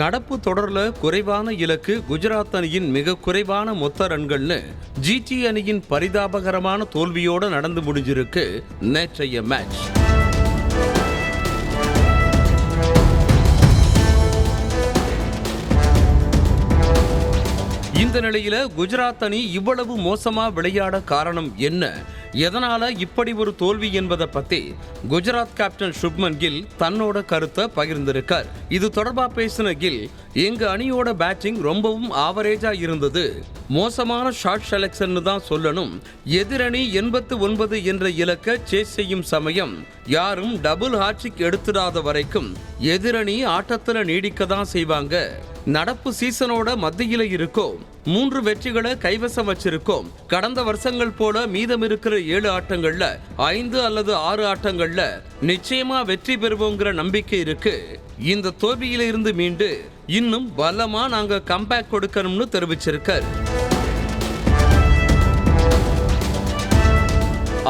நடப்பு தொடர்ல குறைவான இலக்கு குஜராத் அணியின் மிக குறைவான மொத்த ரன்கள்னு ஜிடி அணியின் பரிதாபகரமான தோல்வியோட நடந்து முடிஞ்சிருக்கு நேற்றைய மேட்ச். இந்த நிலையில குஜராத் அணி இவ்வளவு மோசமா விளையாட காரணம் என்ன, எதனால இப்படி ஒரு தோல்வி என்பதை பத்தி குஜராத் கேப்டன் சுப்மன் கில் தன்னோட கருத்தை பகிர்ந்திருக்கார். இது தொடர்பா பேசின கில், எங்க அணியோட பேட்டிங் ரொம்பவும் ஆவரேஜா இருந்தது, மோசமான ஷாட் செலக்ஷன் தான் சொல்லணும். எதிரணி 89 என்ற இலக்க சேஸ் செய்யும் சமயம் யாரும் டபுள் ஹாட்ரிக் எடுத்துடாத வரைக்கும் எதிரணி ஆட்டத்துல நீடிக்க தான் செய்வாங்க. நடப்பு சீசனோட மத்தியில இருக்கோம், 3 வெற்றிகளை கைவசம் வச்சிருக்கோம். கடந்த வருஷங்கள் போல மீதம் இருக்கிற 7 ஆட்டங்கள்ல 5 அல்லது 6 ஆட்டங்கள்ல நிச்சயமா வெற்றி பெறுவோங்கிற நம்பிக்கை இருக்கு. இந்த தோல்வியில இருந்து மீண்டு இன்னும் பலமா நாங்க கம்பேக் கொடுக்கணும்னு தெரிவிச்சிருக்கார்.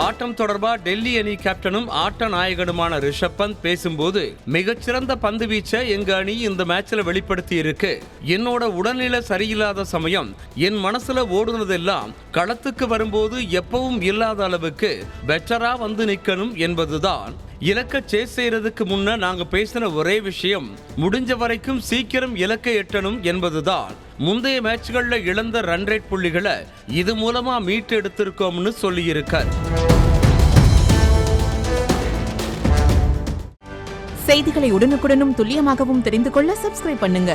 ஆட்டம் தொடர்பா டெல்லி அணி கேப்டனும் ஆட்ட நாயகனுமான ரிஷப் பந்த் பேசும்போது, மிகச்சிறந்த பந்து வீச்சை எங்க அணி இந்த மேட்ச்ல வெளிப்படுத்தி இருக்கு. என்னோட உடல்நிலை சரியில்லாத சமயம் என் மனசுல ஓடுனதெல்லாம் களத்துக்கு வரும்போது எப்பவும் இல்லாத அளவுக்கு பெட்டரா வந்து நிக்கணும் என்பதுதான். இலக்க சேஸ் செய்யறதுக்கு முன்ன நாங்க பேசின ஒரே விஷயம், முடிஞ்ச வரைக்கும் சீக்கிரம் இலக்கை எட்டணும் என்பதுதான். முந்தைய மேட்ச்கள்ல இழந்த ரன் ரேட் புள்ளிகளை இது மூலமா மீட்டு எடுத்திருக்கோம்னு சொல்லியிருக்கார். செய்திகளை உடனுக்குடனும் துல்லியமாகவும் தெரிந்து கொள்ள சப்ஸ்கிரைப் பண்ணுங்க.